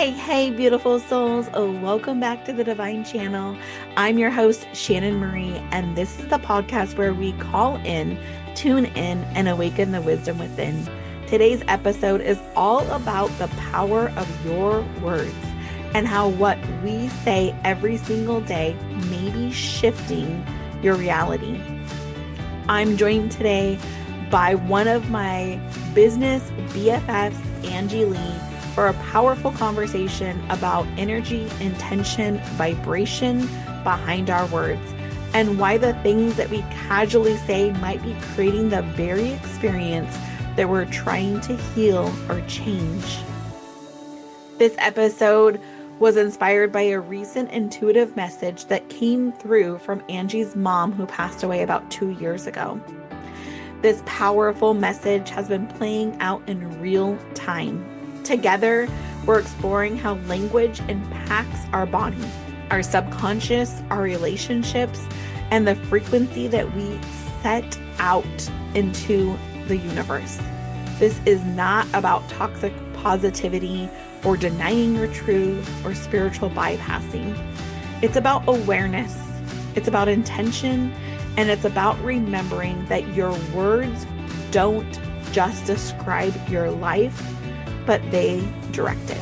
Hey, beautiful souls. Welcome back to the Divine Channel. I'm your host, Shannon Marie, and this is the podcast where we call in, tune in, and awaken the wisdom within. Today's episode is all about the power of your words and how what we say every single day may be shifting your reality. I'm joined today by one of my business BFFs, Angie Lee, for a powerful conversation about energy, intention, vibration behind our words, and why the things that we casually say might be creating the very experience that we're trying to heal or change. This episode was inspired by a recent intuitive message that came through from Angie's mom, who passed away about 2 years ago. This powerful message has been playing out in real time. Together, we're exploring how language impacts our body, our subconscious, our relationships, and the frequency that we set out into the universe. This is not about toxic positivity or denying your truth or spiritual bypassing. It's about awareness. It's about intention. And it's about remembering that your words don't just describe your life, but they direct it.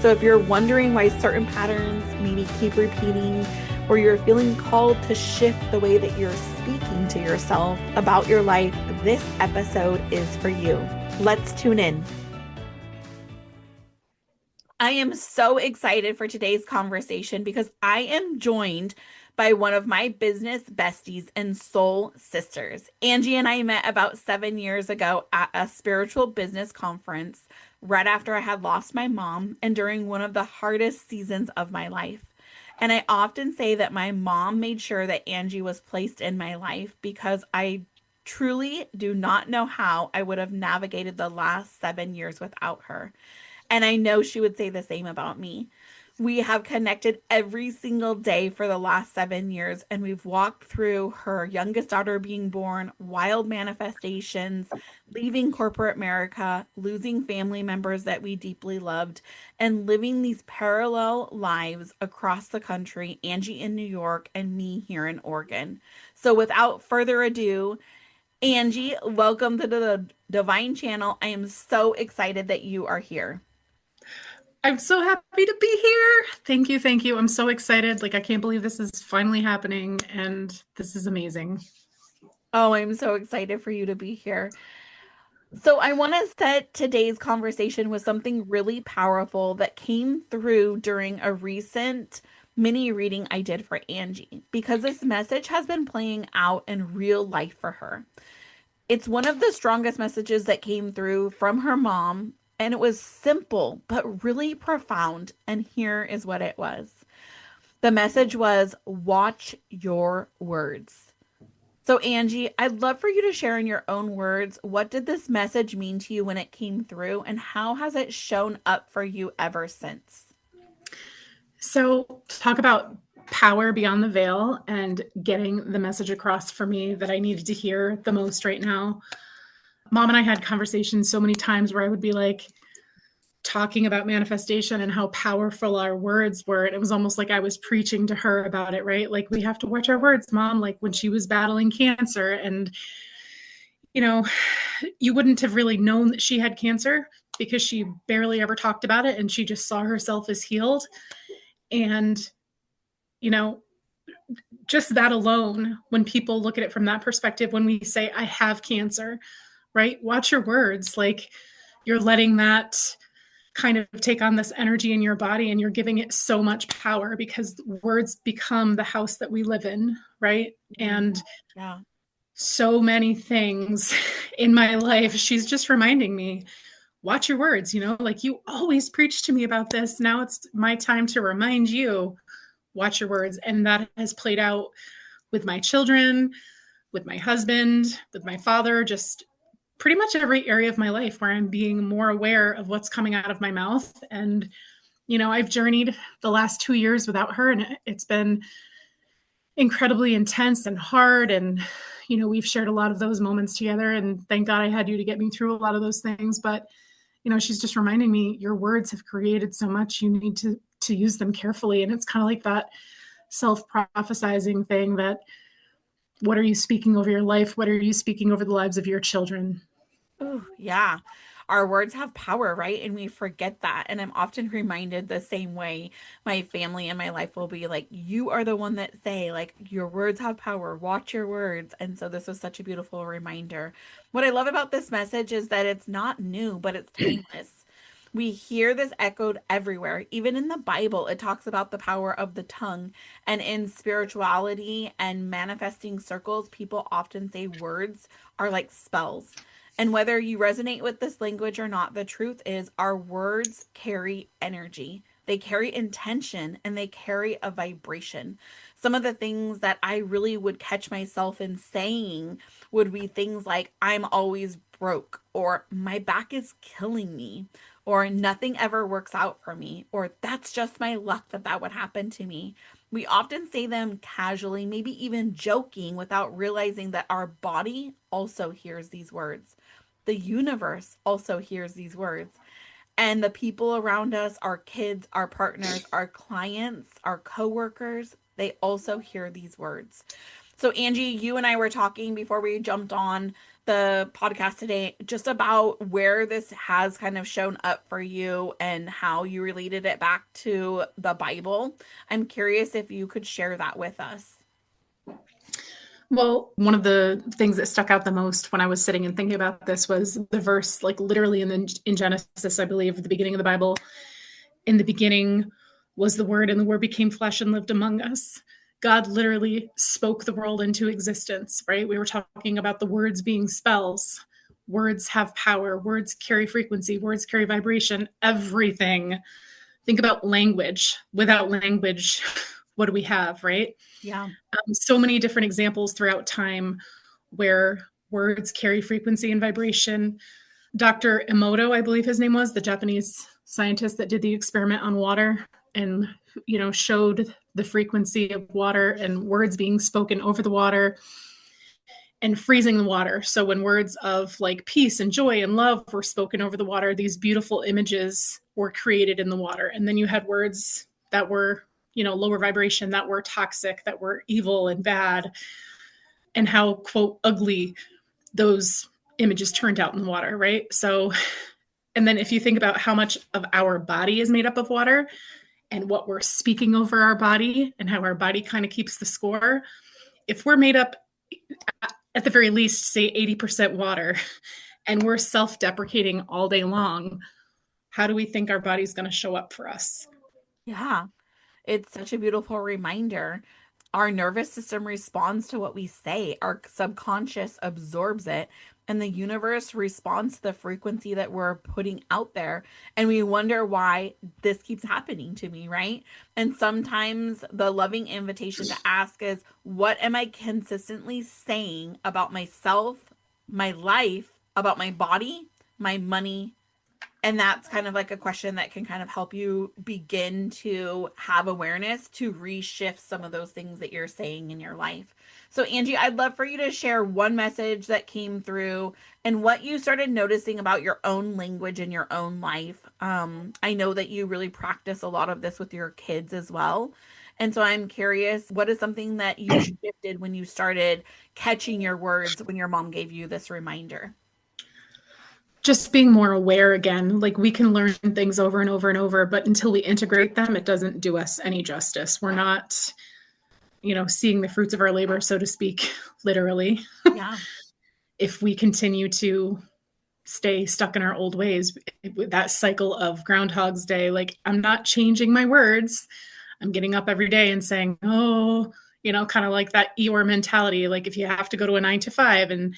So if you're wondering why certain patterns maybe keep repeating, or you're feeling called to shift the way that you're speaking to yourself about your life, this episode is for you. Let's tune in. I am so excited for today's conversation because I am joined by one of my business besties and soul sisters. Angie and I met about 7 years ago at a spiritual business conference right after I had lost my mom and during one of the hardest seasons of my life. And I often say that my mom made sure that Angie was placed in my life because I truly do not know how I would have navigated the last 7 years without her. And I know she would say the same about me. We have connected every single day for the last 7 years, and we've walked through her youngest daughter being born, wild manifestations, leaving corporate America, losing family members that we deeply loved, and living these parallel lives across the country, Angie in New York and me here in Oregon. So without further ado, Angie, welcome to the Divine Channel. I am so excited that you are here. I'm so happy to be here. Thank you. Thank you. I'm so excited. I can't believe this is finally happening, and this is amazing. Oh, I'm so excited for you to be here. So I want to set today's conversation with something really powerful that came through during a recent mini reading I did for Angie, because this message has been playing out in real life for her. It's one of the strongest messages that came through from her mom, and it was simple but really profound. And here is what it was. The message was, watch your words. So Angie, I'd love for you to share in your own words, what did this message mean to you when it came through, and how has it shown up for you ever since? So talk about power beyond the veil and getting the message across for me that I needed to hear the most right now. Mom and I had conversations so many times where I would be talking about manifestation and how powerful our words were. And it was almost like I was preaching to her about it, right? We have to watch our words, Mom, when she was battling cancer. And, you wouldn't have really known that she had cancer because she barely ever talked about it. And she just saw herself as healed. And, just that alone, when people look at it from that perspective, when we say, I have cancer, right? Watch your words. You're letting that kind of take on this energy in your body, and you're giving it so much power because words become the house that we live in, right? And yeah, so many things in my life, she's just reminding me, watch your words, you always preach to me about this. Now it's my time to remind you, watch your words. And that has played out with my children, with my husband, with my father, just pretty much every area of my life where I'm being more aware of what's coming out of my mouth. And, I've journeyed the last 2 years without her, and it's been incredibly intense and hard. And, we've shared a lot of those moments together, and thank God I had you to get me through a lot of those things. But she's just reminding me, your words have created so much. You need to use them carefully. And it's kind of like that self-prophesizing thing that, what are you speaking over your life? What are you speaking over the lives of your children? Oh, yeah. Our words have power, right? And we forget that. And I'm often reminded the same way my family and my life will be like, you are the one that say, like, your words have power. Watch your words. And so this was such a beautiful reminder. What I love about this message is that it's not new, but it's timeless. We hear this echoed everywhere. Even in the Bible, it talks about the power of the tongue. And in spirituality and manifesting circles, people often say words are like spells. And whether you resonate with this language or not, the truth is our words carry energy. They carry intention and they carry a vibration. Some of the things that I really would catch myself in saying would be things like, I'm always broke, or my back is killing me, or nothing ever works out for me, or that's just my luck that that would happen to me. We often say them casually, maybe even joking, without realizing that our body also hears these words. The universe also hears these words. And the people around us, our kids, our partners, our clients, our coworkers, they also hear these words. So, Angie, you and I were talking before we jumped on the podcast today just about where this has kind of shown up for you and how you related it back to the Bible. I'm curious if you could share that with us. Well, one of the things that stuck out the most when I was sitting and thinking about this was the verse, like literally in Genesis, I believe, at the beginning of the Bible. In the beginning was the Word, and the Word became flesh and lived among us. God literally spoke the world into existence, right? We were talking about the words being spells. Words have power. Words carry frequency. Words carry vibration. Everything. Think about language. Without language, what do we have, right? Yeah. So many different examples throughout time where words carry frequency and vibration. Dr. Emoto, I believe his name was, the Japanese scientist that did the experiment on water and, showed the frequency of water and words being spoken over the water and freezing the water. So when words of like peace and joy and love were spoken over the water, these beautiful images were created in the water. And then you had words that were, lower vibration, that were toxic, that were evil and bad, and how, quote, ugly those images turned out in the water, right? So, and then if you think about how much of our body is made up of water and what we're speaking over our body and how our body kind of keeps the score, if we're made up at the very least, say 80% water, and we're self-deprecating all day long, how do we think our body's going to show up for us? Yeah. It's such a beautiful reminder. Our nervous system responds to what we say, our subconscious absorbs it, and the universe responds to the frequency that we're putting out there. And we wonder why this keeps happening to me, right? And sometimes the loving invitation to ask is, what am I consistently saying about myself, my life, about my body, my money, and that's kind of like a question that can kind of help you begin to have awareness to reshift some of those things that you're saying in your life. So, Angie, I'd love for you to share one message that came through and what you started noticing about your own language in your own life. I know that you really practice a lot of this with your kids as well. And so I'm curious, what is something that you shifted when you started catching your words when your mom gave you this reminder? Just being more aware again. Like, we can learn things over and over and over, but until we integrate them, it doesn't do us any justice. We're not, seeing the fruits of our labor, so to speak, literally. Yeah. If we continue to stay stuck in our old ways, that cycle of Groundhog's Day, like, I'm not changing my words. I'm getting up every day and saying, oh, kind of like that Eeyore mentality. Like, if you have to go to a 9 to 5 and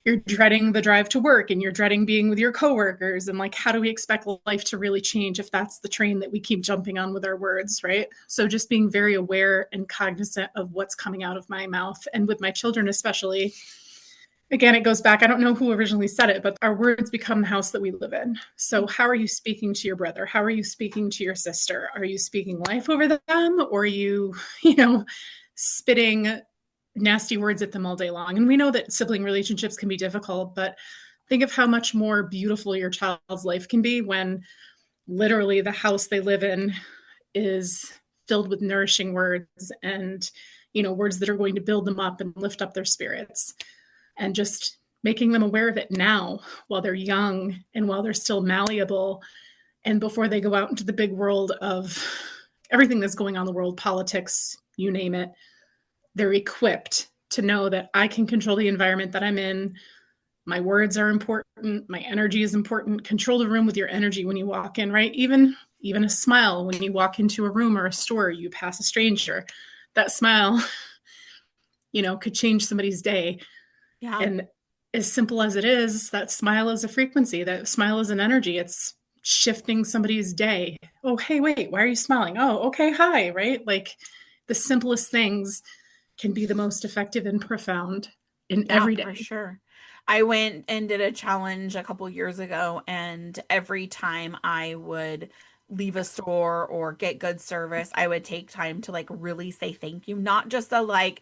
you're dreading the drive to work and you're dreading being with your coworkers, and like, how do we expect life to really change if that's the train that we keep jumping on with our words, right? So just being very aware and cognizant of what's coming out of my mouth, and with my children especially. Again, it goes back, I don't know who originally said it, but our words become the house that we live in. So how are you speaking to your brother? How are you speaking to your sister? Are you speaking life over them? Or are you, spitting nasty words at them all day long? And we know that sibling relationships can be difficult, but Think of how much more beautiful your child's life can be when literally the house they live in is filled with nourishing words and, words that are going to build them up and lift up their spirits. And just making them aware of it now while they're young and while they're still malleable, and before they go out into the big world of everything that's going on in the world, politics, you name it, they're equipped to know that I can control the environment that I'm in. My words are important. My energy is important. Control the room with your energy when you walk in, right? Even a smile when you walk into a room or a store, you pass a stranger. That smile, could change somebody's day. Yeah. And as simple as it is, that smile is a frequency. That smile is an energy. It's shifting somebody's day. Oh, hey, wait, why are you smiling? Oh, okay, hi, right? Like the simplest things can be the most effective and profound in Yeah, every for day. sure. I went and did a challenge a couple years ago, and every time I would leave a store or get good service, I would take time to like really say thank you, not just a like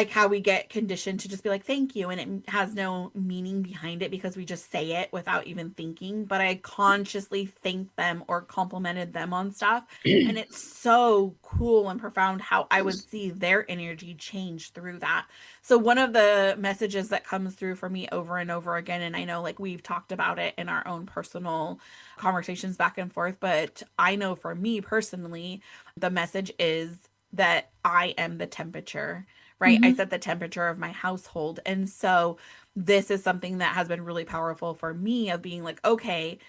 how we get conditioned to just be like thank you and it has no meaning behind it because we just say it without even thinking, but I consciously thanked them or complimented them on stuff, and it's so cool and profound how I would see their energy change through that. So one of the messages that comes through for me over and over again, and I know like we've talked about it in our own personal conversations back and forth, but I know for me personally the message is that I am the temperature, right? I Mm-hmm. set the temperature of my household. And so this is something that has been really powerful for me of being like, okay,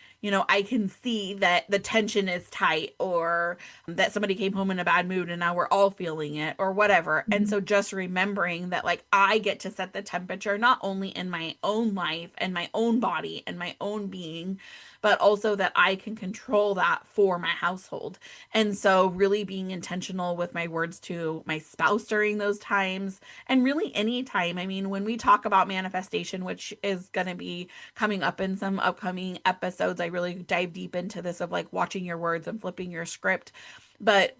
I can see that the tension is tight or that somebody came home in a bad mood and now we're all feeling it or whatever. And Mm-hmm. so just remembering that like I get to set the temperature not only in my own life and my own body and my own being, but also that I can control that for my household. And so, really being intentional with my words to my spouse during those times, and really any time. I mean, when we talk about manifestation, which is going to be coming up in some upcoming episodes, I really dive deep into this of like watching your words and flipping your script. But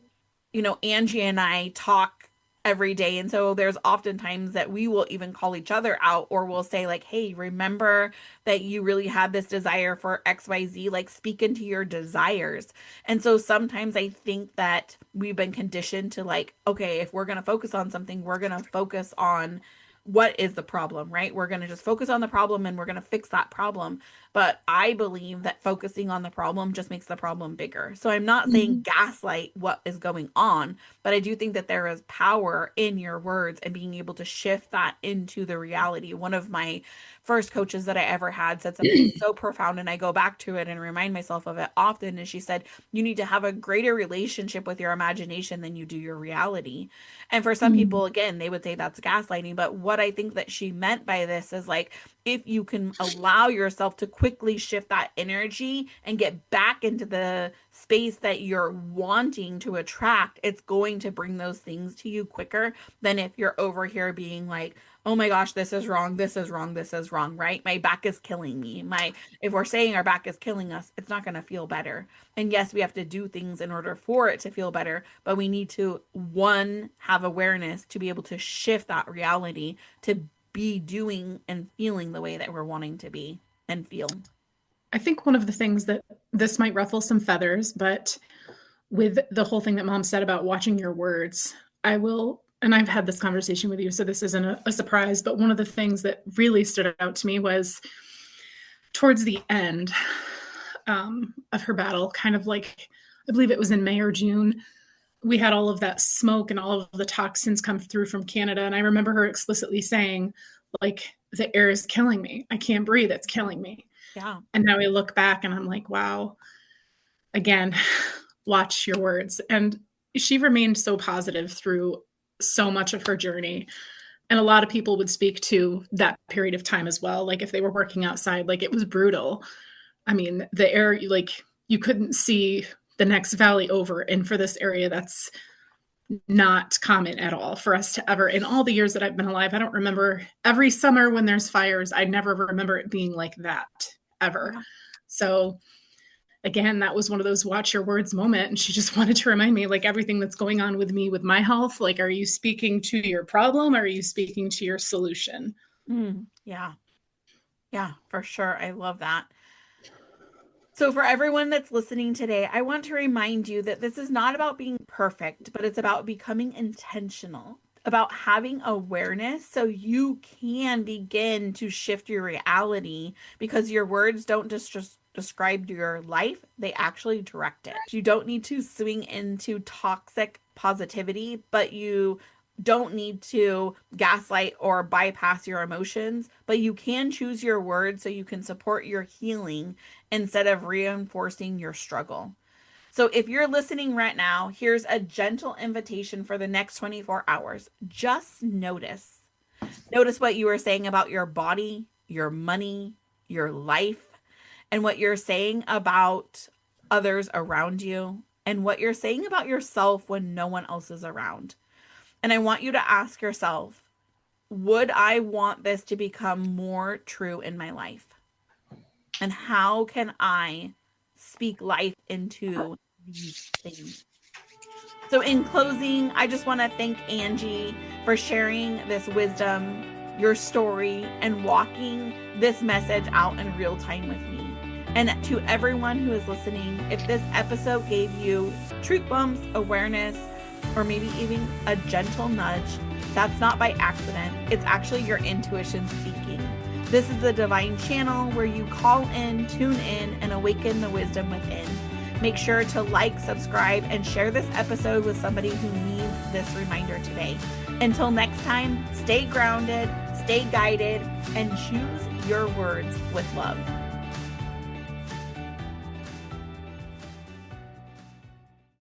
Angie and I talk every day. And so there's often times that we will even call each other out or we'll say, like, hey, remember that you really had this desire for XYZ, like speak into your desires. And so sometimes I think that we've been conditioned to like, okay, if we're going to focus on something, we're going to focus on what is the problem, right? We're going to just focus on the problem and we're going to fix that problem. But I believe that focusing on the problem just makes the problem bigger. So I'm not saying Mm-hmm. gaslight what is going on, but I do think that there is power in your words and being able to shift that into the reality. One of my first coaches that I ever had said something so profound, and I go back to it and remind myself of it often. And she said, you need to have a greater relationship with your imagination than you do your reality. And for some Mm-hmm. people, again, they would say that's gaslighting. But what I think that she meant by this is like, if you can allow yourself to quickly shift that energy and get back into the space that you're wanting to attract, it's going to bring those things to you quicker than if you're over here being like, oh my gosh, this is wrong, this is wrong, this is wrong, right? My back is killing me. If we're saying our back is killing us, it's not going to feel better. And yes, we have to do things in order for it to feel better, but we need to, one, have awareness to be able to shift that reality to be doing and feeling the way that we're wanting to be and feel. I think one of the things that this might ruffle some feathers, but with the whole thing that mom said about watching your words, I will, and I've had this conversation with you, so this isn't a surprise, but one of the things that really stood out to me was towards the end of her battle, kind of like, I believe it was in May or June, we had all of that smoke and all of the toxins come through from Canada. And I remember her explicitly saying, like, the air is killing me. I can't breathe. It's killing me. Yeah. And now I look back and I'm like, wow, again, watch your words. And she remained so positive through so much of her journey. And a lot of people would speak to that period of time as well. Like if they were working outside, like it was brutal. I mean, the air, like you couldn't see the next valley over. And for this area, that's not common at all for us to ever, in all the years that I've been alive, I don't remember every summer when there's fires, I never remember it being like that ever. Yeah. So again, that was one of those watch your words moment. And she just wanted to remind me, like, everything that's going on with me, with my health, like, are you speaking to your problem? Or are you speaking to your solution? Yeah. Yeah, for sure. I love that. So, for everyone that's listening today, I want to remind you that this is not about being perfect, but it's about becoming intentional, about having awareness so you can begin to shift your reality because your words don't just describe your life, they actually direct it. You don't need to swing into toxic positivity, but you don't need to gaslight or bypass your emotions, but you can choose your words so you can support your healing instead of reinforcing your struggle. So if you're listening right now, here's a gentle invitation for the next 24 hours. Just notice. Notice what you are saying about your body, your money, your life, and what you're saying about others around you, and what you're saying about yourself when no one else is around. And I want you to ask yourself, would I want this to become more true in my life? And how can I speak life into these things? So, in closing, I just want to thank Angie for sharing this wisdom, your story, and walking this message out in real time with me. And to everyone who is listening, if this episode gave you truth bumps, awareness, or maybe even a gentle nudge, that's not by accident. It's actually your intuition speaking. This is the Divine Channel where you call in, tune in, and awaken the wisdom within. Make sure to like, subscribe, and share this episode with somebody who needs this reminder today. Until next time, stay grounded, stay guided, and choose your words with love.